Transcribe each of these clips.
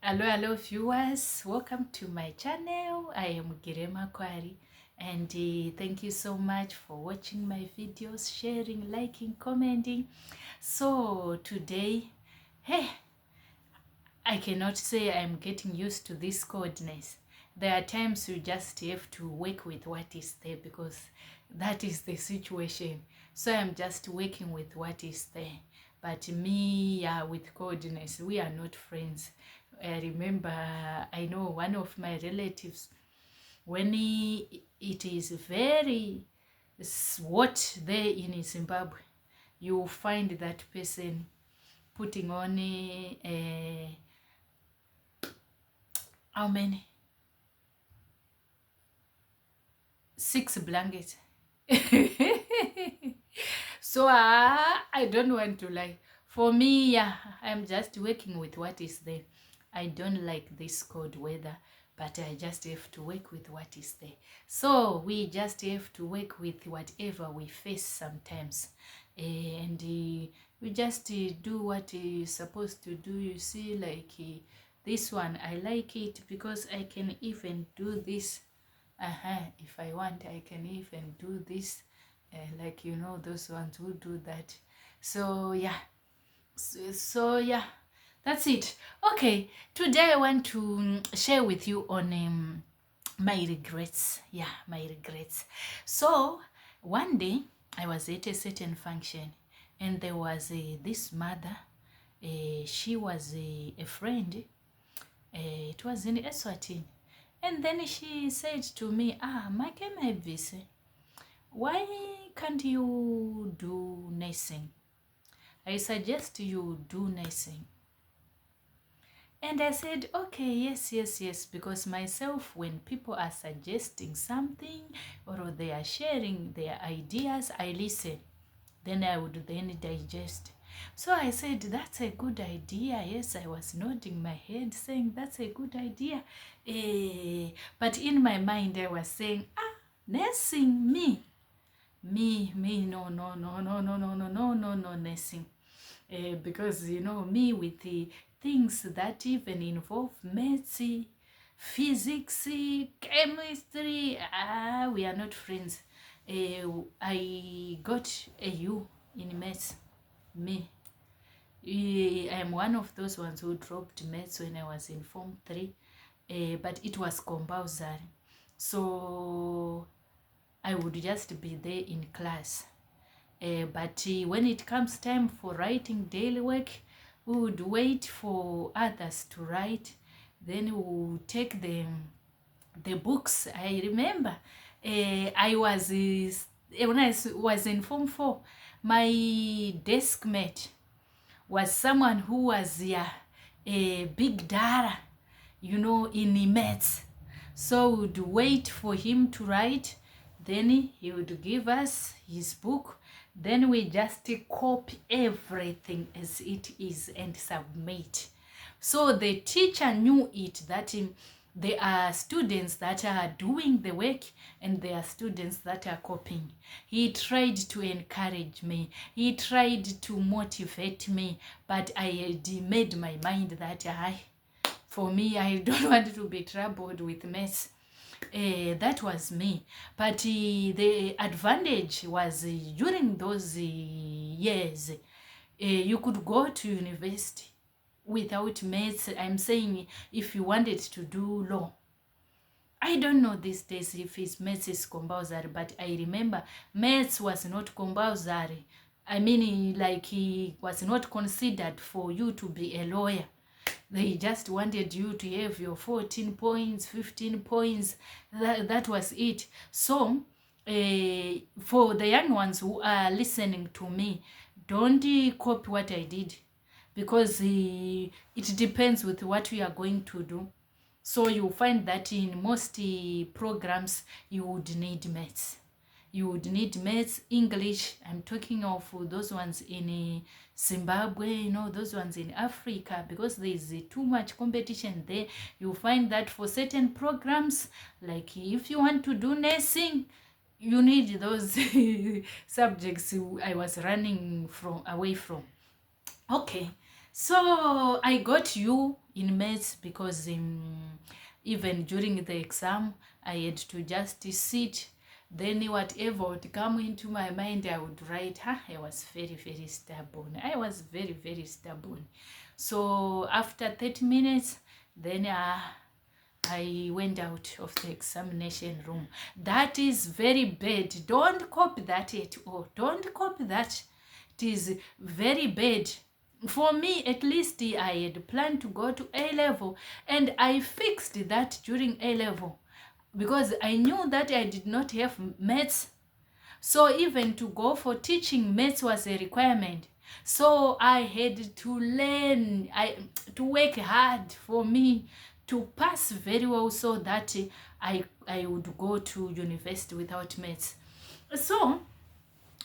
Hello viewers, welcome to my channel. I am Girema Kwari, and thank you so much for watching my videos, sharing, liking, commenting. So today, hey, I cannot say I'm getting used to this coldness. There are times you just have to work with what is there because that is the situation. So I'm just working with what is there. But me, yeah, with coldness, we are not friends. I remember, I know one of my relatives, when it is very hot there in Zimbabwe, you find that person putting on how many? 6 blankets. So I don't want to lie. For me, yeah, I'm just working with what is there. I don't like this cold weather, but I just have to work with what is there. So we just have to work with whatever we face sometimes. And we just do what you're supposed to do. You see, like this one, I like it because I can even do this. If I want, I can even do this. Like, you know, those ones who do that. So yeah, yeah, that's it. Okay, today I want to share with you on my regrets. Yeah, my regrets. So one day I was at a certain function, and there was this mother. She was a friend. It was in Eswatini. And then she said to me, Make Mavisi, why can't you do nursing? I suggest you do nursing. And I said, okay, yes, because myself, when people are suggesting something or they are sharing their ideas, I listen. Then I would then digest. So I said, that's a good idea. Yes, I was nodding my head saying, that's a good idea. But in my mind, I was saying, nursing, me, no, nursing. Because, you know, me with the things that even involve maths, physics, chemistry, we are not friends. I got a U in maths. Me. I am one of those ones who dropped maths when I was in Form 3, but it was compulsory. So I would just be there in class. But when it comes time for writing daily work, we would wait for others to write. Then we would take the books. I remember I was when I was in Form 4, my desk mate was someone who was a big dara, you know, in maths. So we would wait for him to write, then he would give us his book, then we just copy everything as it is and submit. So the teacher knew it, that there are students that are doing the work and there are students that are copying. He tried to encourage me. He tried to motivate me, but I had made my mind that for me, I don't want to be troubled with mess. That was me. But the advantage was during those years, you could go to university without maths. I'm saying if you wanted to do law. I don't know these days if his maths is compulsory, but I remember maths was not compulsory. I mean, like, he was not considered for you to be a lawyer. They just wanted you to have your 14 points, 15 points. That was it. So, for the young ones who are listening to me, don't copy what I did, because it depends with what we are going to do. So you find that in most programs, you would need maths. You would need maths, English. I'm talking of those ones in Zimbabwe, you know, those ones in Africa, because there is too much competition there. You find that for certain programs, like if you want to do nursing, you need those subjects I was running away from. Okay, So I got U in maths because even during the exam, I had to just sit. Then whatever would come into my mind, I would write. I was very, very stubborn. I was very, very stubborn. So after 30 minutes, then I went out of the examination room. That is very bad. Don't copy that at all. Don't copy that. It is very bad. For me, at least, I had planned to go to A level, and I fixed that during A level because I knew that I did not have maths. So even to go for teaching, maths was a requirement. So I had to learn, to work hard for me to pass very well so that I would go to university without maths. So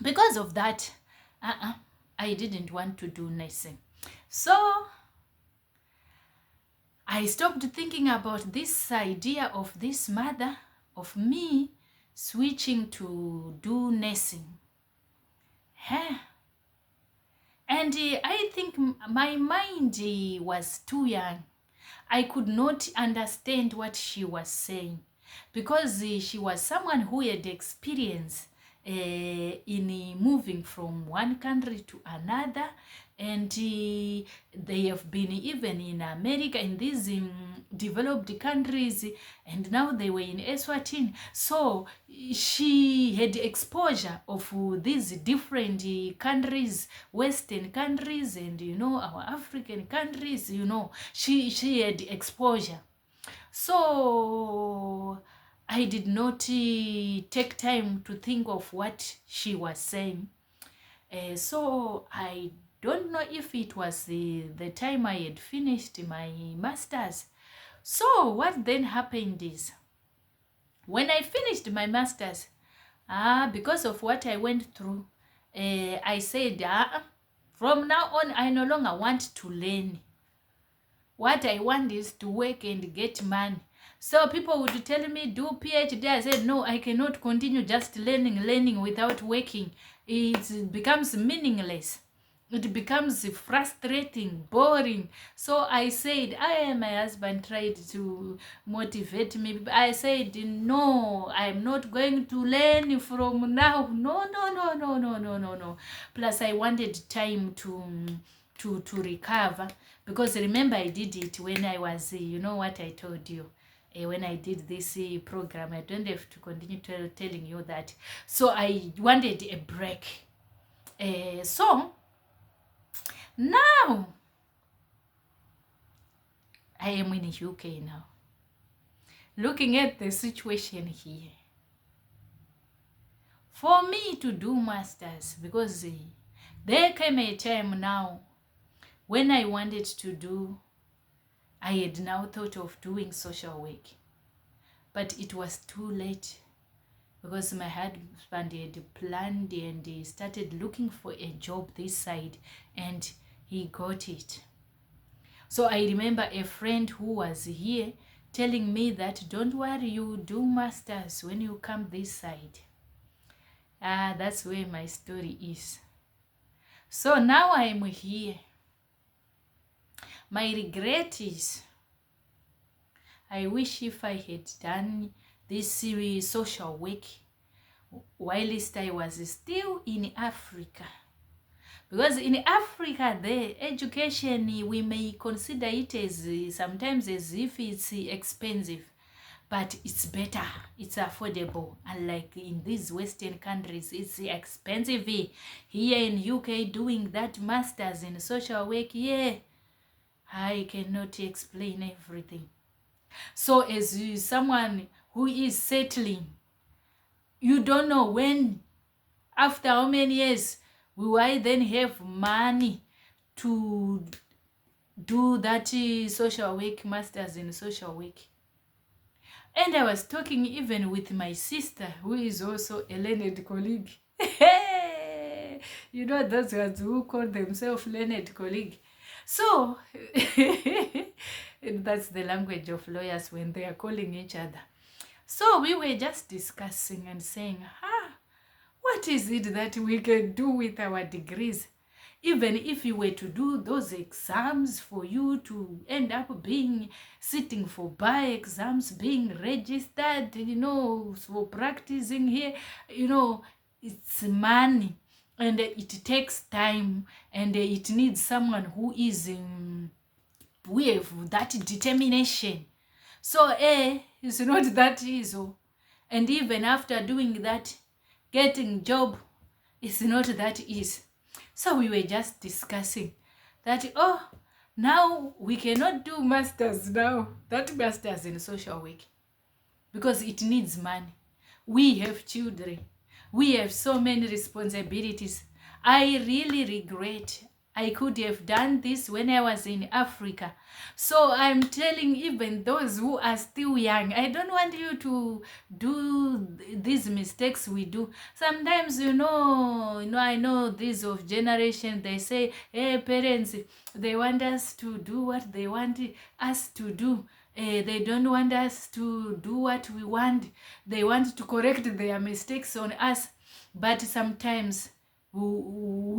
because of that, I didn't want to do nursing. So I stopped thinking about this idea of this mother, of me switching to do nursing. And I think my mind was too young. I could not understand what she was saying because she was someone who had experience in moving from one country to another, and they have been even in America, in these developed countries, and now they were in Eswatini. So she had exposure of these different countries, Western countries, and our African countries. She had exposure. So I did not take time to think of what she was saying. So I don't know if it was the time I had finished my master's. So what then happened is, when I finished my master's, because of what I went through, I said, from now on, I no longer want to learn. What I want is to work and get money. So people would tell me, do PhD. I said, no, I cannot continue just learning without working. It becomes meaningless. It becomes frustrating, boring. So I said, my husband tried to motivate me. I said, no, I'm not going to learn from now. No. Plus, I wanted time to recover, because remember, I did it when I was, what I told you. When I did this program, I don't have to continue telling you that. So I wanted a break. So now I am in the UK now, looking at the situation here. For me to do masters, because there came a time now when I wanted to do, I had now thought of doing social work, but it was too late, because my husband had planned and he started looking for a job this side, and he got it. So I remember a friend who was here telling me that, don't worry, you do masters when you come this side. That's where my story is. So now I'm here. My regret is, I wish if I had done this social work whilst I was still in Africa. Because in Africa, the education, we may consider it as sometimes as if it's expensive, but it's better, it's affordable. Unlike in these Western countries, it's expensive. Here in UK, doing that masters in social work, I cannot explain everything. So as someone who is settling, you don't know when, after how many years, will I then have money to do that social work, masters in social work. And I was talking even with my sister, who is also a learned colleague. Those ones who call themselves learned colleague. So that's the language of lawyers when they are calling each other. So we were just discussing and saying, what is it that we can do with our degrees? Even if you were to do those exams for you to end up being sitting for bar exams, being registered, for practicing here, it's money, and it takes time, and it needs someone who is with that determination. So it's not that easy. And even after doing that, getting job is not that easy. So we were just discussing that, now we cannot do masters now, that masters in social work, because it needs money. We have children. We have so many responsibilities. I really regret I could have done this when I was in Africa. So I'm telling even those who are still young, I don't want you to do these mistakes we do. Sometimes, I know these of generation, they say, hey, parents, they want us to do what they want us to do. They don't want us to do what we want. They want to correct their mistakes on us. But sometimes we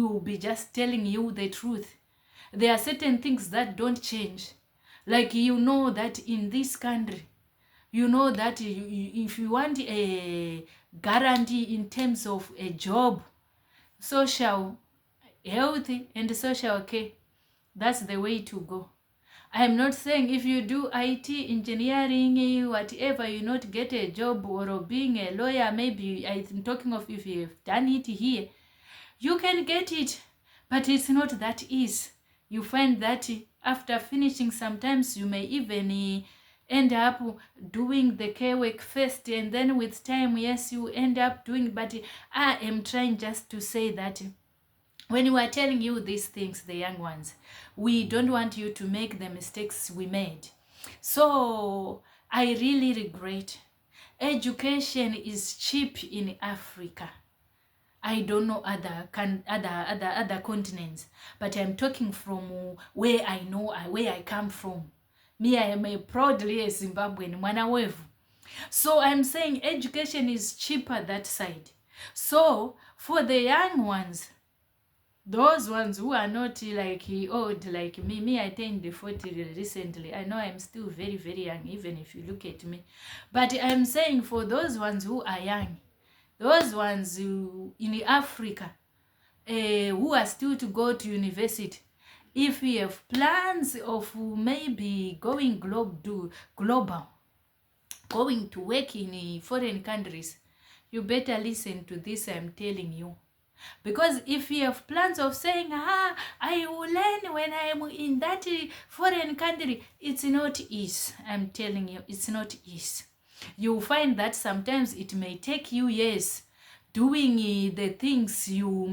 will be just telling you the truth. There are certain things that don't change. Like that in this country, that if you want a guarantee in terms of a job, social health and social care, that's the way to go. I'm not saying if you do IT, engineering, whatever, you not get a job, or being a lawyer, maybe I'm talking of if you've done it here, you can get it, but it's not that easy. You find that after finishing, sometimes you may even end up doing the care work first, and then with time, yes, you end up doing, but I am trying just to say that when we are telling you these things, the young ones, we don't want you to make the mistakes we made. So I really regret. Education is cheap in Africa. I don't know other continents, but I'm talking from where I know, where I come from. Me, I am a proudly a Zimbabwean, mwana wevu. So I'm saying education is cheaper that side. So for the young ones, those ones who are not like old like me, I turned 40 recently. I know I'm still very, very young, even if you look at me. But I'm saying for those ones who are young, those ones who, in Africa, who are still to go to university, if we have plans of maybe going global, going to work in foreign countries, you better listen to this I'm telling you. Because if you have plans of saying, I will learn when I am in that foreign country, it's not easy. I'm telling you, it's not easy. You'll find that sometimes it may take you years doing the things you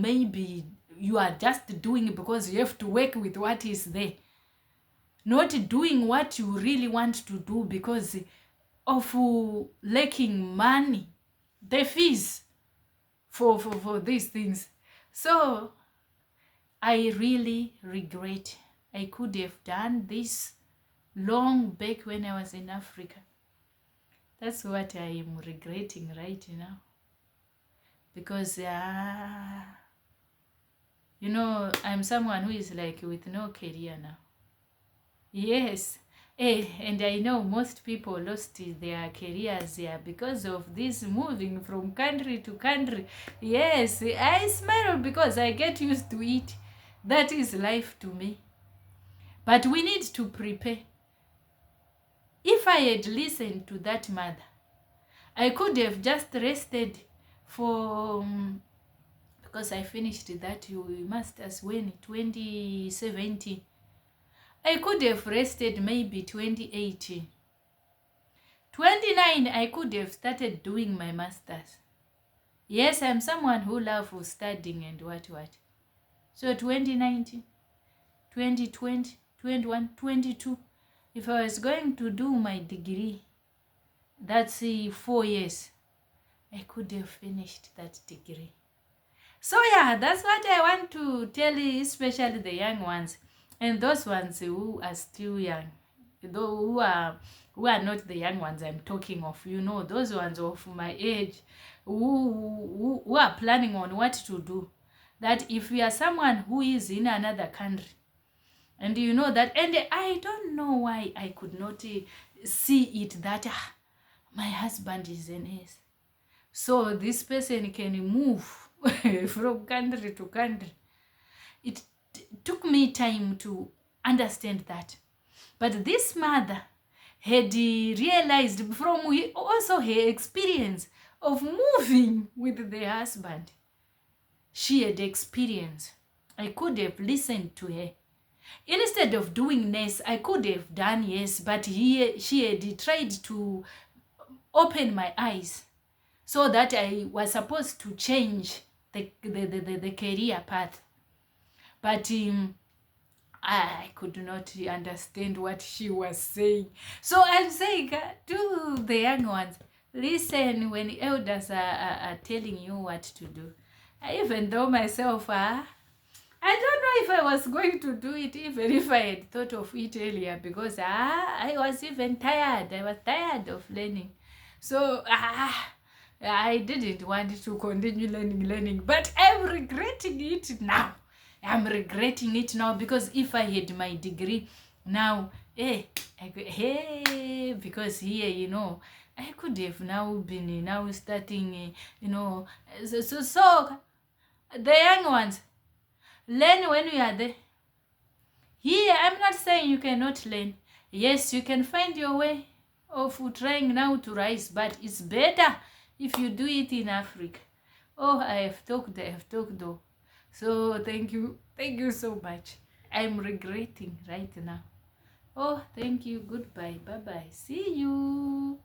are just doing because you have to work with what is there. Not doing what you really want to do because of lacking money, the fees for these things. So I really regret I could have done this long back when I was in Africa. That's what I am regretting right now. Because I'm someone who is like with no career now. Yes. And I know most people lost their careers here because of this moving from country to country. Yes, I smile because I get used to it. That is life to me. But we need to prepare. If I had listened to that mother, I could have just rested for... because I finished that master's when 2017. I could have rested maybe 2018. 29, I could have started doing my master's. Yes, I'm someone who loves studying and what. So 2019, 2020, 21, 22, if I was going to do my degree, that's 4 years, I could have finished that degree. So yeah, that's what I want to tell you, especially the young ones. And those ones who are still young, who are not the young ones I'm talking of, those ones of my age who are planning on what to do. that if you are someone who is in another country, and you know that, and I don't know why I could not see it that my husband is a nurse. So this person can move from country to country. It took me time to understand that. But this mother had realized from also her experience of moving with the husband. She had experience. I could have listened to her. Instead of doing nurse, I could have done yes, but she had tried to open my eyes so that I was supposed to change the career path. But I could not understand what she was saying. So I'm saying to the young ones, listen when elders are telling you what to do. Even though myself, I don't know if I was going to do it even if I had thought of it earlier, because I was even tired. I was tired of learning. So I didn't want to continue learning. But I'm regretting it now. I'm regretting it now, because if I had my degree now, because here, I could have now been now starting, so the young ones, learn when you are there. Here, I'm not saying you cannot learn. Yes, you can find your way of trying now to rise, but it's better if you do it in Africa. Oh, I have talked though. So thank you so much. I'm regretting right now. Oh, thank you. Goodbye. Bye bye. See you.